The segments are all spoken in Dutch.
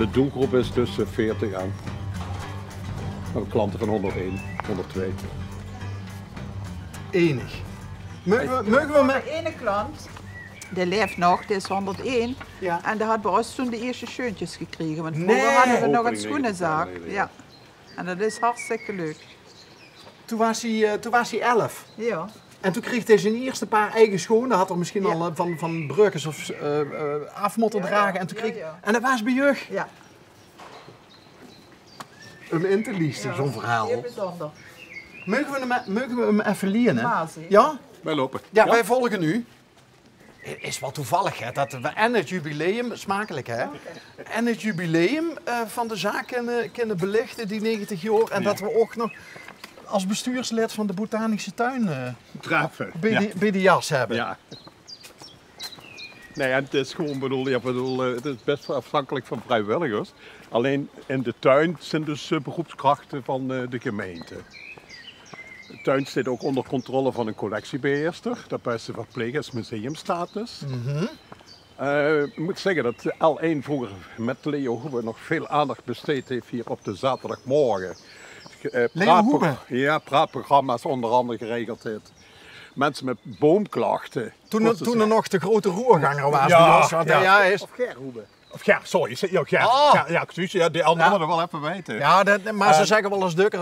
de doelgroep is tussen 40 aan. We hebben klanten van 101, 102. Enig. Mogen we met... De ene klant, die leeft nog, die is 101. Ja. En die had bij ons toen de eerste scheuntjes gekregen. Want vroeger hadden we nog een Opening schoenenzaak. 90 jaar Ja. En dat is hartstikke leuk. Toen was hij 11. Ja. En toen kreeg hij zijn eerste paar eigen schoenen. Had er misschien Ja. al van breukers of af moeten dragen. En, toen kreeg... En dat was bij jeugd. Ja. Om in te liefsten, zo'n verhaal. Heel bijzonder. Mogen we hem even lenen? Maas, hè? Ja? Wij lopen. Ja, wij volgen u. Het is wel toevallig hè, dat we en het jubileum, smakelijk hè, en het jubileum van de zaak kunnen belichten, die 90 jaar. En dat we ook nog als bestuurslid van de Botanische Tuin Trappen. bij de jas hebben. Ja. Nee, en het is gewoon, het is best afhankelijk van vrijwilligers. Alleen in de tuin zijn dus beroepskrachten van de gemeente. De tuin staat ook onder controle van een collectiebeheerster. Dat is de verplegersmuseumstatus. Ik moet zeggen dat L1 vroeger met Leo Hoebe nog veel aandacht besteed heeft hier op de zaterdagmorgen. Leo Hoebe? Ja, praatprogramma's onder andere geregeld heeft. Mensen met boomklachten. Toen er nog de grote roerganger was. Ja, ja. Is... Of Ger Hoebe. Of Ger, sorry. Ja, Ger. Ah. Ja, excuus. Ja, die anderen moeten wel even weten. Ja, maar ze zeggen wel eens dukker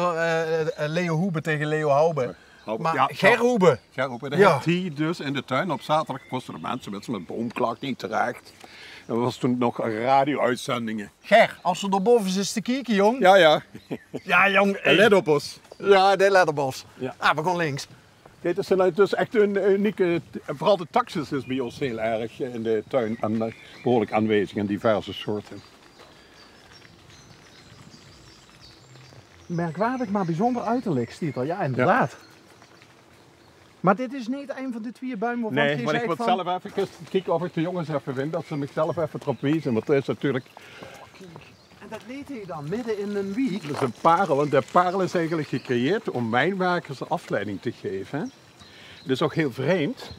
Leo Hoebe tegen Leo Hoube. Maar ja, Ger Hoebe. Ger Hoebe, dat Ja. heeft die dus in de tuin op zaterdag kosten de mensen met boomklacht niet terecht. Dat was toen nog radio-uitzendingen. Ger, als ze erboven zit te kijken, jong. Ja, ja. Ja, jong. Let op ons. Ja, de letterbos. Ja. Ah, we gaan links. Dit is dus echt een unieke, vooral de taxis is bij ons heel erg in de tuin behoorlijk aanwezig in diverse soorten. Merkwaardig, maar bijzonder uiterlijk, stiet al. Ja, inderdaad. Maar dit is niet een van de twee buimen waarvan Nee, je maar ik zei moet van... zelf even kijken of ik de jongens even vind, dat ze mezelf even erop wijzen. Want dat is natuurlijk, En dat deed hij dan midden in een week. dat is een parel. En de parel is eigenlijk gecreëerd om mijnwerkers een afleiding te geven. Hè? Het is ook heel vreemd.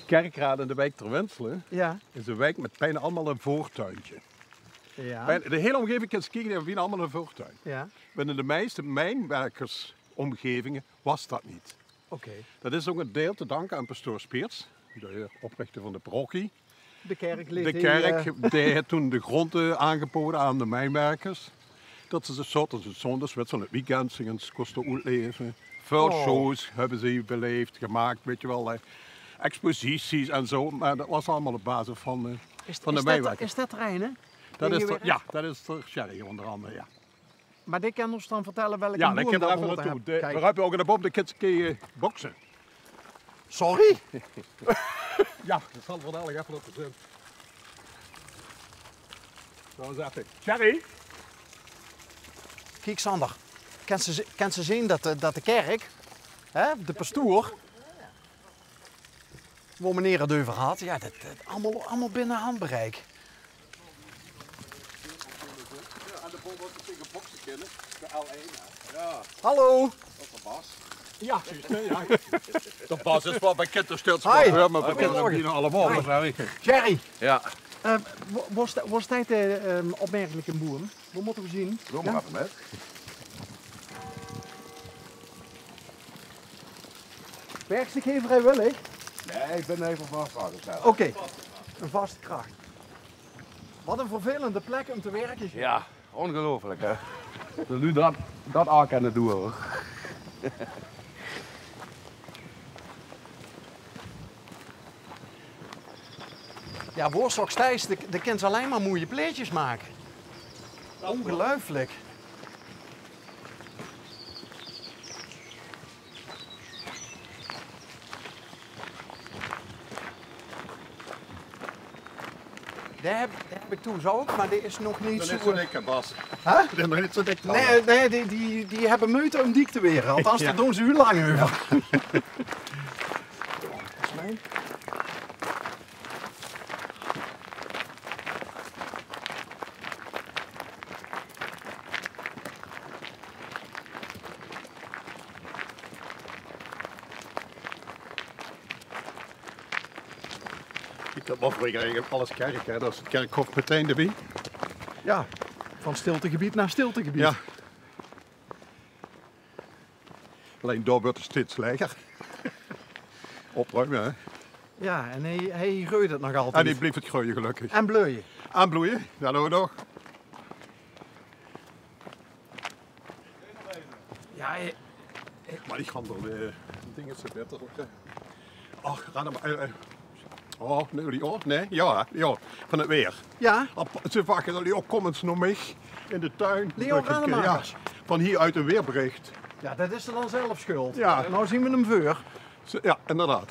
Kerkrade in de wijk Ter Wenselen Ja. is een wijk met bijna allemaal een voortuintje. Ja. De hele omgeving kan skiën en bijna allemaal een voortuin. Ja. Binnen de meeste mijnwerkersomgevingen was dat niet. Oké. Dat is ook een deel te danken aan pastoor Speers, de oprichter van de parochie. De kerk De ligt kerk die heeft toen de grond aangeboden aan de mijnwerkers. Dat ze soort als het zondags, met zo'n weekend zingen, kosten uitleven. Veel shows hebben ze beleefd, gemaakt, weet je wel. Exposities en zo, maar dat was allemaal op basis van de mijnwerkers. Is dat terrein, hè? Dat is Dingen ja, dat is de Sherry onder andere, ja. Maar dit kan ons dan vertellen welke Ja, dan boom kun je dat er we even moeten naartoe. hebben. We Kijk. hebben ook naar boven de kids boksen. Sorry? Ja, dat zal wel dadelijk even op de zin. Zo eens even. Sherry? Kijk Sander, kan ze zien dat de kerk, hè, de pastoor, waar meneer het over had, ja, dat allemaal binnen handbereik. Ja, en de boom wordt tegen boksen kennen. De L1. Ja, Hallo. dat is de Bas. Ja, juist, ja. De Bas is wel bij kinderstelt. Hi. Ja, maar we kennen hem hier allemaal. Hi. Dat is wel Jerry, Ja, was tijd opmerkelijk een boer? Wat moeten we zien? doe maar even met. Werkst ik geen vrijwillig? Nee, ik ben even vasthouden. Oké, een vaste kracht. Wat een vervelende plek om te werken. Ja, ongelooflijk hè. Dat nu dat aan kunnen doen hoor. Ja, Woorstock Stijs, de kind alleen maar mooie pleetjes maken. Ongelooflijk. Daar heb ik toen zo ook, maar die is nog niet Dat zo... is zo dik, Bas. Huh? Dat is nog niet zo dik. Nee, die hebben moeite om dik te weren. Althans, Ja. daar doen ze u lang over. Ik heb afwegen eigenlijk alles kerk, hè. Dat is het kerkhof meteen erbij. Ja, Van stiltegebied naar stiltegebied. Ja. Alleen daar wordt het steeds leger. Opruimen, hè. Ja, en hij groeit het nog altijd. En die blijft het groeien, gelukkig. En bloeien. Aanbloeien, dat doen we nog. Ja, Maar die gaan de dingen zo beter. Ach, ga dan maar. Oh, nee, nee, ja, van het weer. ja. Ze vakken dat die opkomend nog mee in de tuin. Leo Rademakers. Ja, van hieruit een weerbericht. Ja, dat is er dan zelf schuld. Ja. Nou zien we hem voor. Ja, inderdaad.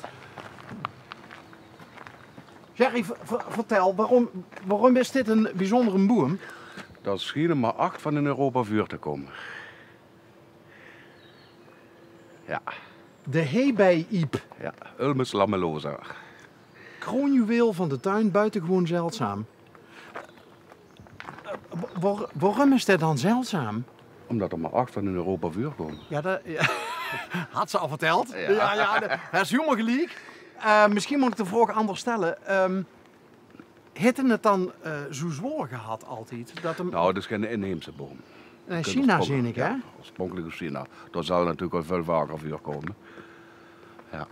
Jerry, vertel, waarom is dit een bijzondere boom? Dat schijnen maar 8 van in Europa vuur te komen. Ja, De heebij-iep. ja. Ulmus lamellosa. Kroonjuweel van de tuin, buitengewoon zeldzaam. Waarom is dit dan zeldzaam? Omdat er maar 8 van in Europa vuur komen. Ja, dat had ze al verteld. Ja. Dat is helemaal gelijk. Misschien moet ik de vraag anders stellen. Hadden het dan zo zwaar gehad altijd? Dat hem... Nou, dat is geen inheemse boom. China zie ik, hè? Ja, oorspronkelijk uit China. Daar zal natuurlijk wel veel vaker vuur komen. Ja.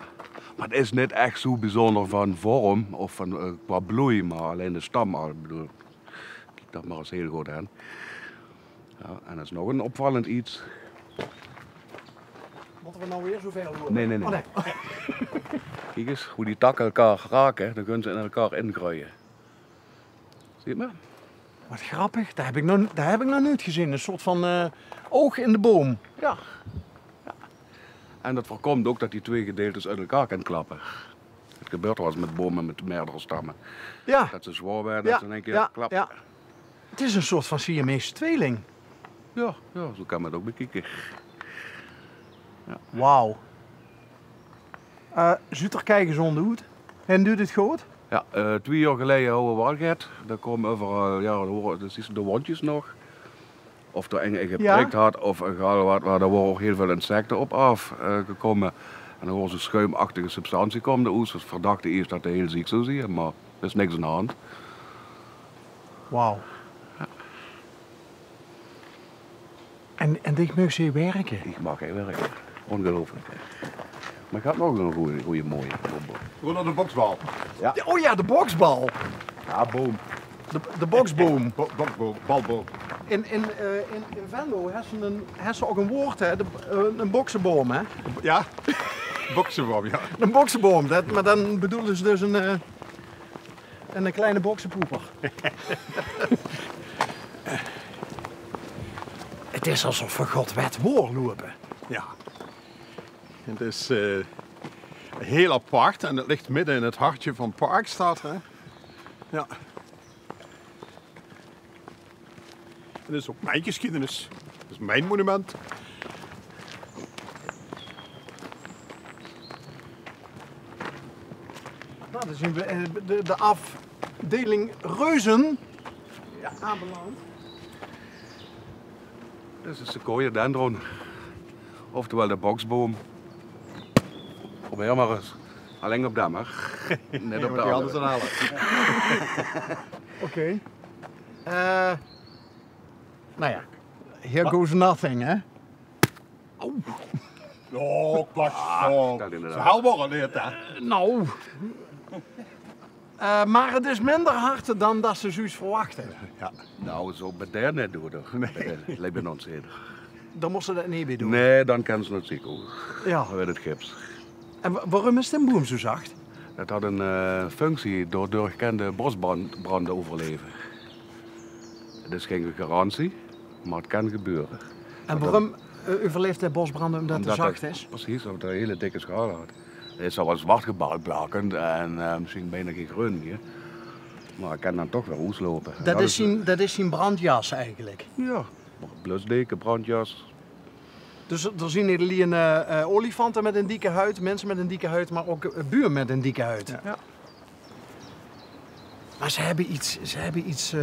Maar het is niet echt zo bijzonder van vorm of van, qua bloei, maar alleen de stam al. Ik bedoel, kijk dat maar eens heel goed aan. Ja, en dat is nog een opvallend iets. Moeten we nou weer zoveel horen? Nee. Oh, nee. Kijk eens hoe die takken elkaar raken, dan kunnen ze in elkaar ingroeien. Zie je het maar? Wat grappig, dat heb ik nog nooit gezien. Een soort van oog in de boom. Ja. En dat voorkomt ook dat die twee gedeeltes uit elkaar kunnen klappen. Het gebeurt wel eens met bomen met meerdere stammen. Ja, Dat ze zwaar werden, dat ze in één keer klappen. ja. Het is een soort van Siamese tweeling. Ja, zo kan men het ook bekijken. Wauw. Zutter kijken zonder hoed. En doet het goed? Ja, 2 jaar geleden hadden we walgeit. Daar komen over, dat is de wondjes nog. Of er eng geprikt had, of er waren ook heel veel insecten op afgekomen. En dan was een schuimachtige substantie komen. De oes verdachte eerst dat hij heel ziek zou zijn, maar er is niks aan de hand. Wauw. En dit mag ze werken? Ik mag heel werken. Ongelooflijk. Maar ik had nog een goede mooie boom. Gewoon naar de boksbal. Ja, oh ja, de boksbal. Ja, boom. De boksboom. Balboom. In Venlo hebben ze ook een woord, hè? Een boksenboom, hè? Ja, boksenboom, ja. Een boksenboom, maar dan bedoelen ze dus een kleine boksenpoeper. Het is alsof we God wet lopen. Ja. Het is heel apart en het ligt midden in het hartje van Parkstad. Hè? Ja. Het is ook mijn geschiedenis. Het is mijn monument. Nou, dan zien we de afdeling reuzen aanbeland. Dit is een sequoia-dendron. Oftewel de boksboom. Probeer maar eens. Alleen op dat maar. Net op de andere. halen. Oké. Nou ja, here goes nothing, hè? Oh, klak. Oh, dat inderdaad. ze haalbaar dit, hè. Nou. Maar het is minder hard dan dat ze zoiets verwachten. Ja. Nou, zo bij daar net doen toch? Nee. Bij de Libanonse. Dan moesten ze dat niet meer doen. Nee, dan kan ze het ziek ook. Ja. Dan werd het gips. En waarom is de boom zo zacht? Het had een functie door doorgekende bosbranden overleven. Het is geen garantie, maar het kan gebeuren. En waarom overleeft de bosbranden omdat het zacht is? Precies, omdat het een hele dikke schaal had. Het is al wat zwart gebakend en misschien bijna geen groen hier. Maar het kan dan toch weer lopen. Dat is zijn brandjas eigenlijk. Ja, blusdeken, brandjas. Dus er zien hier alleen olifanten met een dikke huid, mensen met een dikke huid, maar ook buren met een dikke huid. Ja. Maar ze hebben iets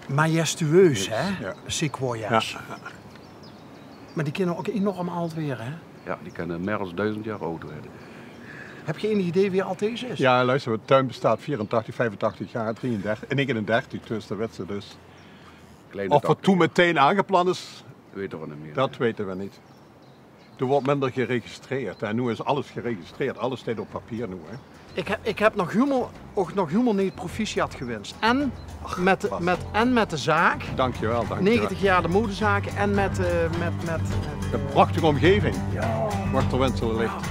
majestueus, hè? Ja. Sequoia's. Ja. Maar die kunnen ook enorm oud weer, hè? Ja, die kunnen meer dan 1000 jaar oud worden. Heb je enig idee wie al deze is? Ja, luister, de tuin bestaat 84, 85 jaar, 33, 39, dus dat werd ze dus. kleine Of het takken. toen meteen aangeplant is, Weten we niet meer. dat weten we niet. Er wordt minder geregistreerd. En nu is alles geregistreerd. Alles staat op papier nu. Hè. Ik heb nog helemaal niet proficiat gewenst. En met de zaak, Dankjewel. 90 jaar de modezaak en met Een prachtige omgeving. Wat er wenselen ligt.